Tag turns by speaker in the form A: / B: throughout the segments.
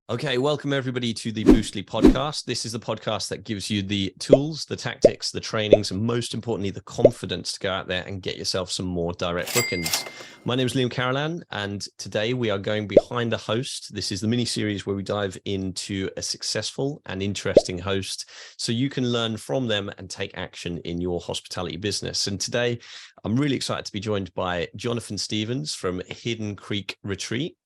A: Okay, welcome everybody to the Boostly podcast. This is the podcast that gives you the tools, the tactics, the trainings, and most importantly, the confidence to go out there and get yourself some more direct bookings. My name is Carolan, and today we are going behind a host. This is the mini series where we dive into a successful and interesting host so you can learn from them and take action in your hospitality business. And today, I'm really excited to be joined by Johnathan Stevens from Hidden Creek Retreat.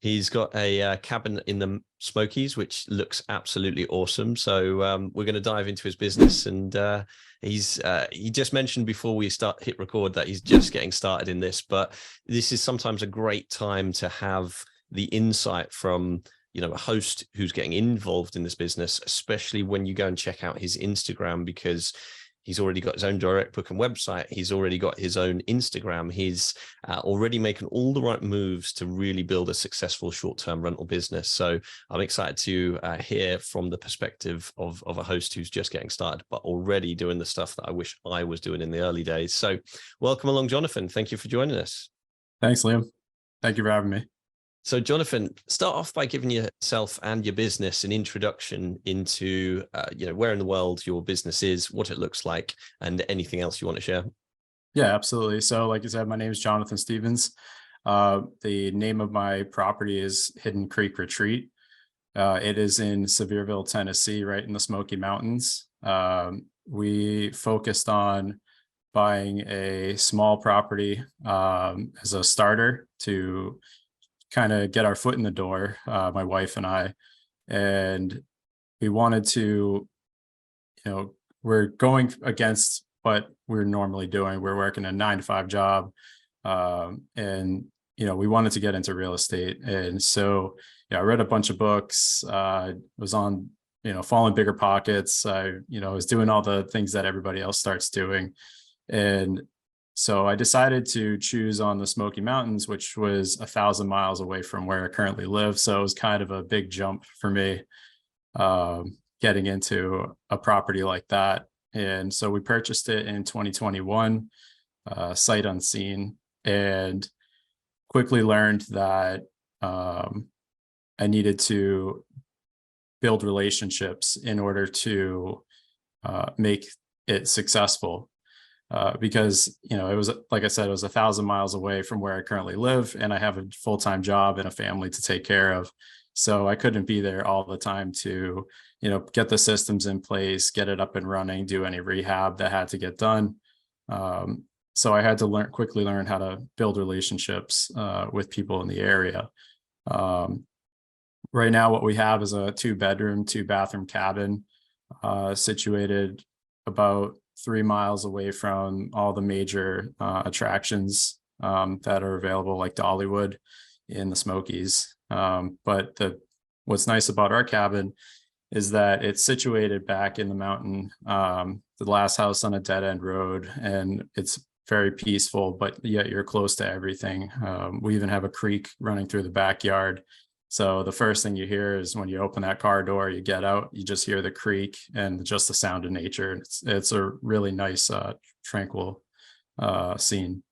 A: He's got a cabin in the Smokies, which looks absolutely awesome. So we're going to dive into his business. And he just mentioned before we hit record that he's just getting started in this. But this is sometimes a great time to have the insight from a host who's getting involved in this business, especially when you go and check out his Instagram, because he's already got his own direct booking website. He's already got his own Instagram. He's already making all the right moves to really build a successful short-term rental business. So I'm excited to hear from the perspective of a host who's just getting started, but already doing the stuff that I wish I was doing in the early days. So welcome along, Johnathan. Thank you for joining us.
B: Thanks, Liam. Thank you for having me.
A: So, Johnathan, start off by giving yourself and your business an introduction into, where in the world your business is, what it looks like, and anything else you want to share.
B: Yeah, absolutely. So, like you said, my name is Johnathan Stevens. The name of my property is Hidden Creek Retreat. It is in Sevierville, Tennessee, right in the Smoky Mountains. We focused on buying a small property as a starter to kind of get our foot in the door, my wife and I, and we wanted to, we're going against what we're normally doing. We're working a 9-to-5 job, and we wanted to get into real estate. And so, I read a bunch of books. Was on, Falling Bigger Pockets. I was doing all the things that everybody else starts doing, and so I decided to choose on the Smoky Mountains, which was 1,000 miles away from where I currently live. So it was kind of a big jump for me getting into a property like that. And so we purchased it in 2021, sight unseen, and quickly learned that I needed to build relationships in order to make it successful. Because, it was, like I said, it was 1,000 miles away from where I currently live, and I have a full-time job and a family to take care of. So I couldn't be there all the time to, get the systems in place, get it up and running, do any rehab that had to get done. So I had to quickly learn how to build relationships with people in the area. Right now, what we have is a 2-bedroom, 2-bathroom cabin situated about 3 miles away from all the major attractions that are available, like Dollywood in the Smokies. But what's nice about our cabin is that it's situated back in the mountain, the last house on a dead-end road, and it's very peaceful, but yet you're close to everything. We even have a creek running through the backyard. So the first thing you hear is when you open that car door, you get out, you just hear the creek and just the sound of nature. It's a really nice, tranquil scene.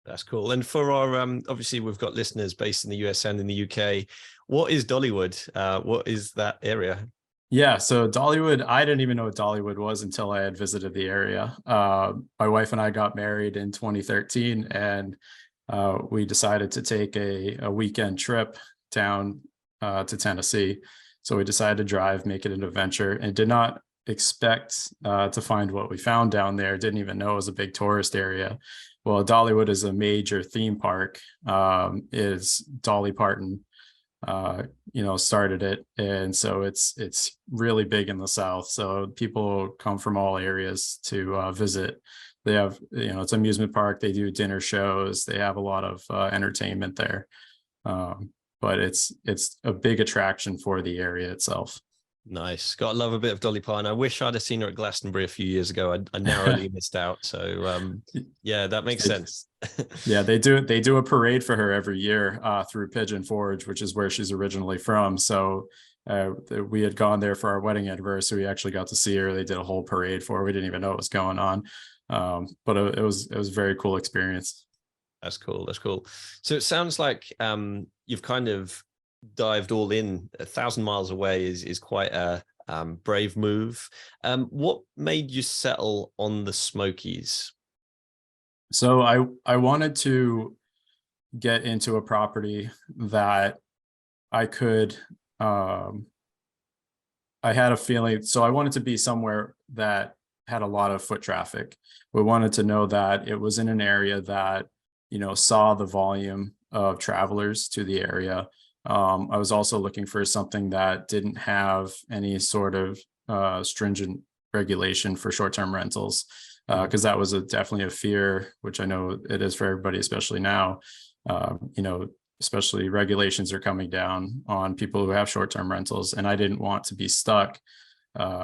A: That's cool. And for our, obviously, we've got listeners based in the US and in the UK. What is Dollywood? What is that area?
B: Yeah, so Dollywood, I didn't even know what Dollywood was until I had visited the area. My wife and I got married in 2013, and we decided to take a weekend trip down to Tennessee. So we decided to drive, make it an adventure, and did not expect to find what we found down there. Didn't even know it was a big tourist area. Well, Dollywood is a major theme park. Is Dolly Parton started it, and so it's really big in the South. So people come from all areas to visit. They have, it's an amusement park. They do dinner shows. They have a lot of entertainment there. But it's a big attraction for the area itself.
A: Nice. Got to love a bit of Dolly Parton. I wish I'd have seen her at Glastonbury a few years ago. I narrowly missed out. So yeah, that makes sense.
B: Yeah, they do a parade for her every year through Pigeon Forge, which is where she's originally from. So we had gone there for our wedding anniversary. We actually got to see her. They did a whole parade for her. We didn't even know what was going on. But it was a very cool experience.
A: That's cool. That's cool. So it sounds like you've kind of dived all in. 1,000 miles away is quite a brave move. What made you settle on the Smokies?
B: So I wanted to get into a property that I could I had a feeling, so I wanted to be somewhere that had a lot of foot traffic. We wanted to know that it was in an area that, saw the volume of travelers to the area. I was also looking for something that didn't have any sort of stringent regulation for short-term rentals, because that was definitely a fear, which I know it is for everybody, especially now. Especially regulations are coming down on people who have short-term rentals, and I didn't want to be stuck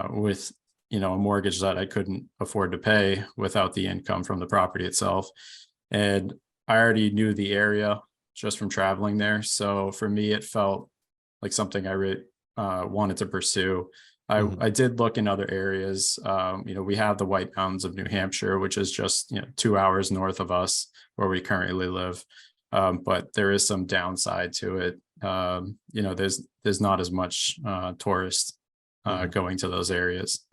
B: with a mortgage that I couldn't afford to pay without the income from the property itself. And I already knew the area just from traveling there, so for me it felt like something I really wanted to pursue. I did look in other areas. We have the White Mountains of New Hampshire, which is just 2 hours north of us where we currently live. But there is some downside to it. There's not as much tourists going to those areas.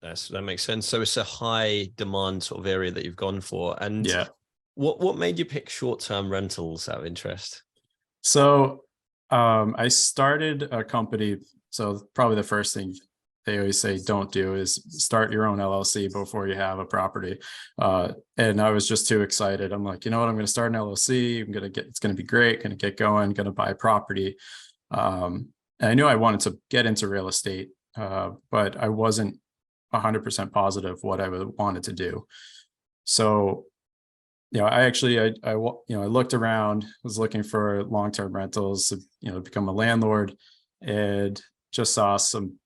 A: That makes sense. So it's a high demand sort of area that you've gone for. And
B: Yeah.
A: What made you pick short-term rentals out of interest?
B: So I started a company. So probably the first thing they always say don't do is start your own LLC before you have a property. And I was just too excited. I'm like, you know what? I'm going to start an LLC. It's going to be great. Going to get going, going to buy property. And I knew I wanted to get into real estate, but I wasn't 100% positive what I wanted to do. So, I looked around, was looking for long-term rentals, become a landlord, and just saw some,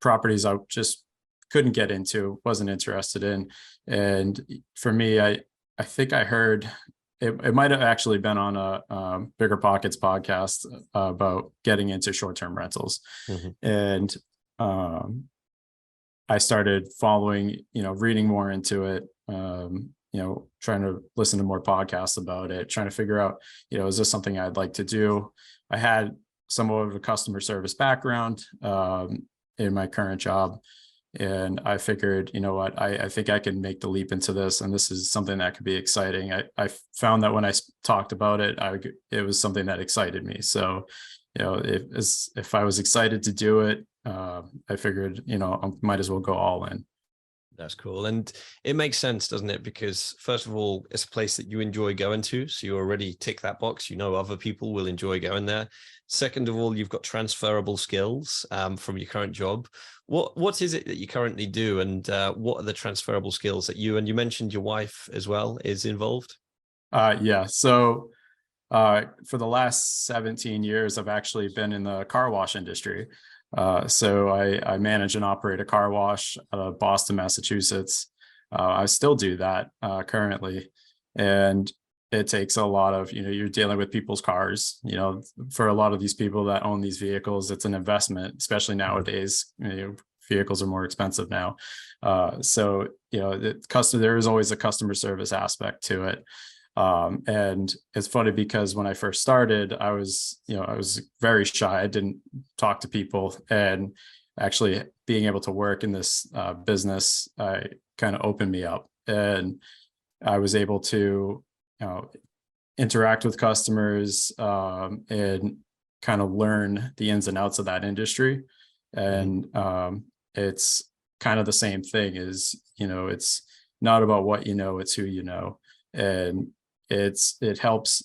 B: properties I just couldn't get into, wasn't interested in. And for me, I think I heard it might have actually been on a Bigger Pockets podcast about getting into short-term rentals. And I started following, reading more into it, trying to listen to more podcasts about it, trying to figure out, is this something I'd like to do? I had somewhat of a customer service background in my current job. And I figured, you know what, I think I can make the leap into this. And this is something that could be exciting. I found that when I talked about it, it was something that excited me. So, if I was excited to do it, I figured, I might as well go all in.
A: That's cool. And it makes sense, doesn't it? Because first of all, it's a place that you enjoy going to. So you already tick that box. Other people will enjoy going there. Second of all, you've got transferable skills from your current job. What is it that you currently do? And what are the transferable skills that you mentioned your wife as well is involved?
B: Yeah. So for the last 17 years, I've actually been in the car wash industry. So I manage and operate a car wash out of Boston, Massachusetts. I still do that currently. And it takes a lot of, you're dealing with people's cars, for a lot of these people that own these vehicles, it's an investment, especially nowadays. Vehicles are more expensive now. So, there is always a customer service aspect to it. And it's funny because when I first started, I was very shy. I didn't talk to people, and actually being able to work in this business kind of opened me up, and I was able to, interact with customers and kind of learn the ins and outs of that industry. And it's kind of the same thing is, it's not about what it's who and it helps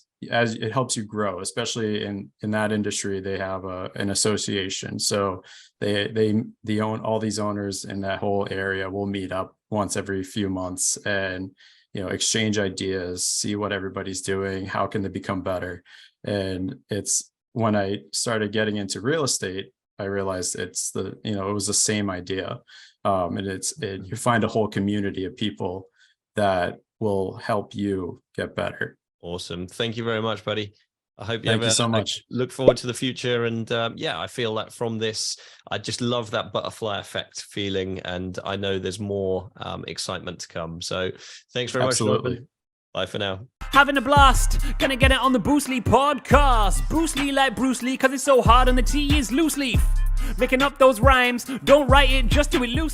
B: you grow, especially in that industry. They have an association, so they own all these owners in that whole area will meet up once every few months and exchange ideas, see what everybody's doing, how can they become better. And it's when I started getting into real estate, I realized it was the same idea. And you find a whole community of people that will help you get better.
A: Awesome. Thank you very much, buddy. I hope
B: Thank you so much.
A: Look forward to the future. And I feel that from this, I just love that butterfly effect feeling. And I know there's more excitement to come. So thanks very much.
B: Absolutely.
A: Bye for now.
C: Having a blast, gonna get it on the Bruce Lee podcast. Bruce Lee like Bruce Lee, cause it's so hard and the T is loose leaf. Making up those rhymes, don't write it, just do it loose.